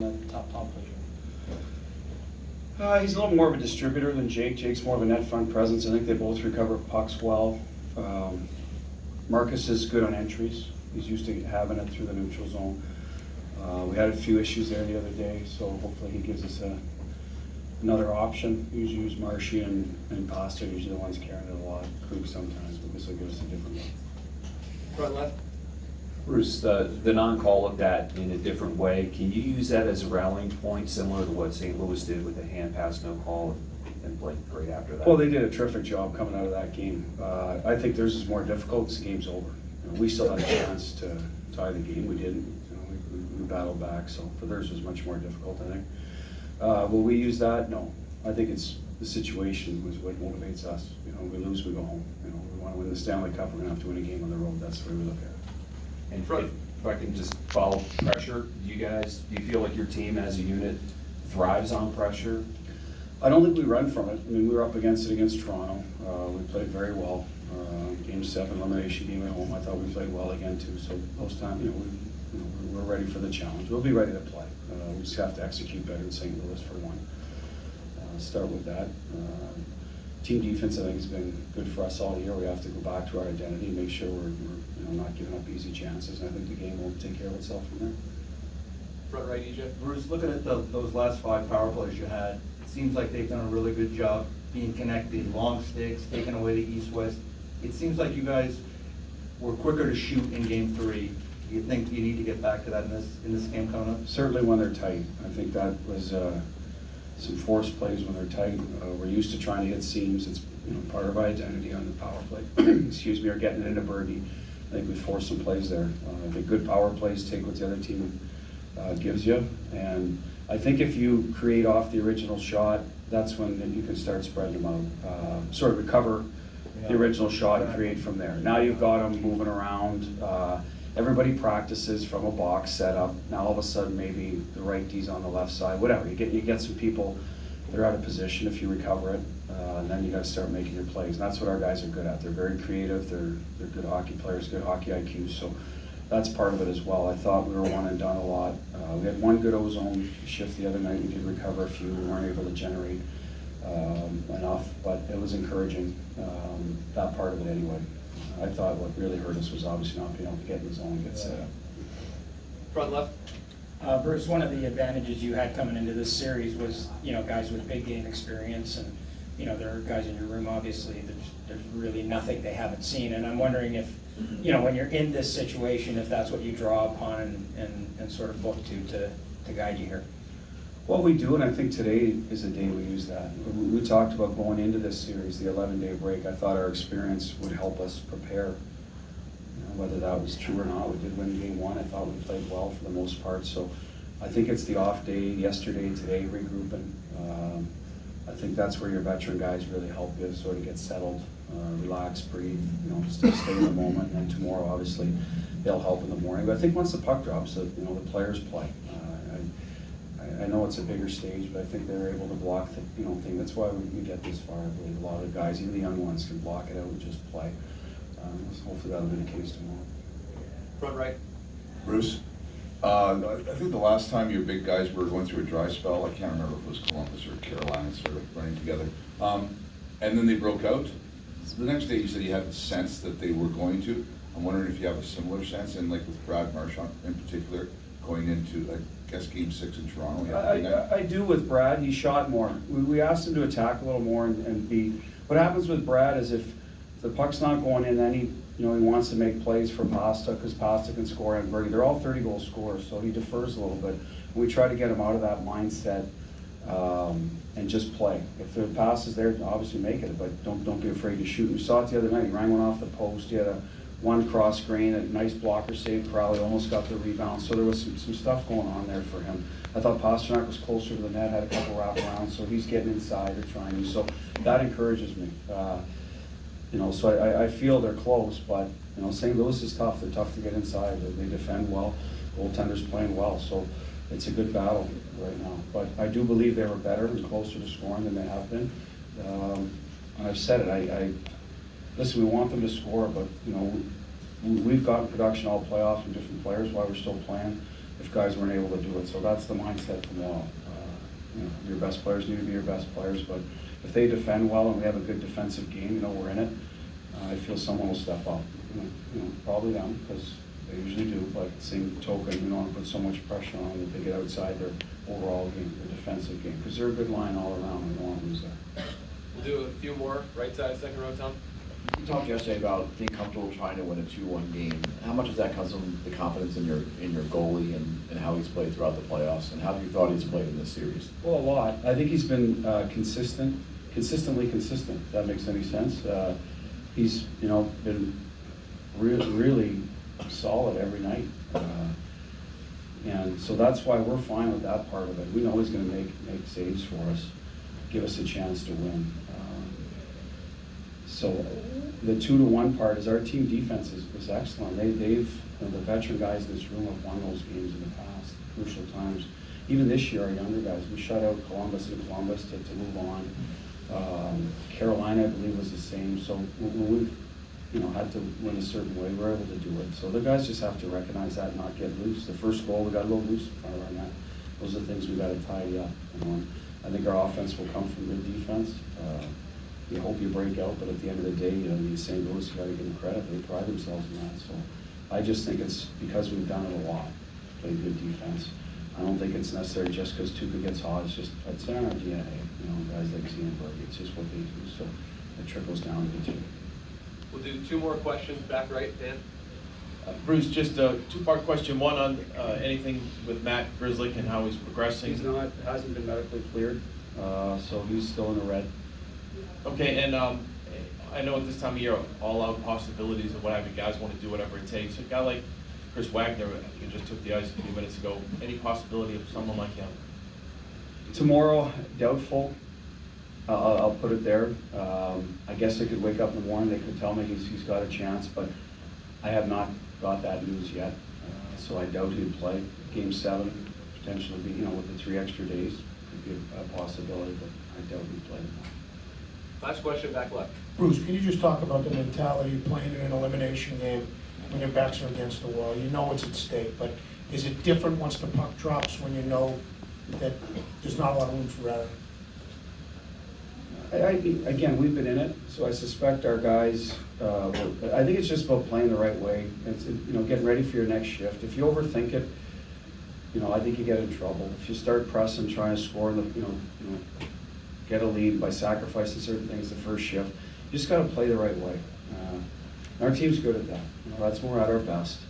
the top position? He's a little more of a distributor than Jake. Jake's more of a net front presence. I think they both recover pucks well. Marcus is good on entries. He's used to having it through the neutral zone. We had a few issues there the other day, so hopefully he gives us another option. We usually use Marshy and Pasta, usually the ones carrying it a lot. Krug sometimes, but this will give us a different one. Front left? Bruce, the non-call looked at in a different way. Can you use that as a rallying point, similar to what St. Louis did with the hand pass, no call, and played great after that? Well, they did a terrific job coming out of that game. I think theirs is more difficult because the game's over. We still had a chance to tie the game. We didn't. We battled back, so for theirs was much more difficult, I think. Will we use that? No. I think it's the situation was what motivates us. We lose, we go home. We want to win the Stanley Cup, we're going to have to win a game on the road. That's the way we look at it. And if I can just follow pressure, do you feel like your team as a unit thrives on pressure? I don't think we run from it. We were up against it against Toronto. We played very well. Game 7 elimination game at home, I thought we played well again too. So those times, we're ready for the challenge. We'll be ready to play. We just have to execute better in St. Louis for one. Start with that. Team defense, I think, has been good for us all year. We have to go back to our identity, make sure we're not giving up easy chances, and I think the game will take care of itself from there. Front right, EJ? Bruce, looking at those last 5 power plays you had, it seems like they've done a really good job being connected, long sticks, taking away the east-west. It seems like you guys were quicker to shoot in game 3. Do you think you need to get back to that in this game coming up? Certainly when they're tight. I think that was some forced plays when they're tight. We're used to trying to hit seams. It's part of our identity on the power play. Excuse me, or getting it into birdie. I think we forced some plays there. I think good power plays take what the other team gives you. And I think if you create off the original shot, that's when you can start spreading them out. Sort of recover the original shot and create from there. Now you've got them moving around. Everybody practices from a box setup. Now all of a sudden maybe the right D's on the left side, whatever. You get some people that are out of position if you recover it, and then you got to start making your plays. And that's what our guys are good at. They're very creative. They're good hockey players, good hockey IQ. So that's part of it as well. I thought we were one and done a lot. We had one good ozone shift the other night. We did recover a few. We weren't able to generate enough, but it was encouraging, that part of it anyway. I thought what really hurt us was obviously not being able to get in the zone and get set up. Front left? Bruce, one of the advantages you had coming into this series was, guys with big game experience, and, there are guys in your room, obviously, there's really nothing they haven't seen, and I'm wondering if, when you're in this situation, if that's what you draw upon and sort of look to guide you here. Well, we do, and I think today is the day we use that. We talked about going into this series, the 11-day break. I thought our experience would help us prepare. Whether that was true or not, we did win game 1. I thought we played well for the most part. So I think it's the off day, yesterday, today, regrouping. I think that's where your veteran guys really help you sort of get settled, relax, breathe, still stay in the moment. And tomorrow, obviously, they'll help in the morning. But I think once the puck drops, the players play. I know it's a bigger stage, but I think they're able to block the thing. That's why we get this far. I believe a lot of the guys, even the young ones, can block it out and just play. Hopefully that'll be the case tomorrow. Front right? Bruce, I think the last time your big guys were going through a dry spell, I can't remember if it was Columbus or Carolina, sort of running together, and then they broke out. The next day you said you had the sense that they were going to. I'm wondering if you have a similar sense, and like with Brad Marchand in particular, going into, I guess, game 6 in Toronto. I do with Brad. He shot more. We asked him to attack a little more and be. What happens with Brad is if the puck's not going in, then he wants to make plays for Pasta because Pasta can score and Bertie. They're all 30-goal scorers, so he defers a little bit. We try to get him out of that mindset and just play. If the pass is there, obviously make it, but don't be afraid to shoot. We saw it the other night. He rang one off the post. He had one cross grain, a nice blocker save. Crowley almost got the rebound. So there was some stuff going on there for him. I thought Pasternak was closer to the net, had a couple wraparounds, so he's getting inside or trying to. So that encourages me. So I feel they're close, but St. Louis is tough. They're tough to get inside. They defend well. Goaltender's playing well, so it's a good battle right now. But I do believe they were better and closer to scoring than they have been. And I've said it. Listen, we want them to score, but we've gotten production all playoff from different players while we're still playing. if guys weren't able to do it. So that's the mindset tomorrow. You know, your best players need to be your best players, but if they defend well and we have a good defensive game, you know, we're in it, I feel someone will step up. You know, probably them, because they usually do, but same token, you don't want to put so much pressure on them that they get outside their overall game, their defensive game, because they're a good line all around, and we don't want to lose that. We'll do a few more, right side, second row, Tom. You talked yesterday about being comfortable trying to win a 2-1 game. How much of that comes from the confidence in your goalie and how he's played throughout the playoffs, and how have you thought he's played in this series? Well, a lot. I think he's been consistently consistent, if that makes any sense. He's, you know, been really solid every night. And so that's why we're fine with that part of it. We know he's gonna make saves for us, give us a chance to win. So the 2-1 part is our team defense is excellent. They've, you know, the veteran guys in this room have won those games in the past, crucial times. Even this year, our younger guys, we shut out Columbus to move on. Carolina, I believe, was the same. So when we've, you know, had to win a certain way, we're able to do it. So the guys just have to recognize that and not get loose. The first goal, we got to go loose in front of our net. Those are the things we got to tidy up. You know? I think our offense will come from good defense. You hope you break out, but at the end of the day, you know, these St. Louis, you got to give them credit. They pride themselves in that. So I just think it's because we've done it a lot, played good defense. I don't think it's necessary just because Tuukka gets hot. It's just, it's in our DNA. You know, guys like Zenberg, it's just what they do. So it trickles down to the team. We'll do 2 more questions, back right, Dan. Bruce, just a 2-part question. One on anything with Matt Grzelcyk and how he's progressing. Hasn't been medically cleared, so he's still in the red. Okay, and I know at this time of year, all out possibilities of what have you guys want to do whatever it takes. A guy like Chris Wagner, who just took the ice a few minutes ago, any possibility of someone like him? Tomorrow, doubtful. I'll put it there. I guess I could wake up in the morning, they could tell me he's got a chance, but I have not got that news yet. So I doubt he'd play. Game 7, potentially be, you know, with the 3 extra days, could be a possibility, but I doubt he'd play. Last question, back left. Bruce, can you just talk about the mentality of playing in an elimination game when your backs are against the wall? You know it's at stake, but is it different once the puck drops when you know that there's not a lot of room for error? Again, we've been in it, so I suspect our guys, I think it's just about playing the right way. It's, you know, getting ready for your next shift. If you overthink it, you know, I think you get in trouble. If you start pressing, trying to score, you know, get a lead by sacrificing certain things the first shift, you just got to play the right way. Our team's good at that. You know, that's when we're at our best.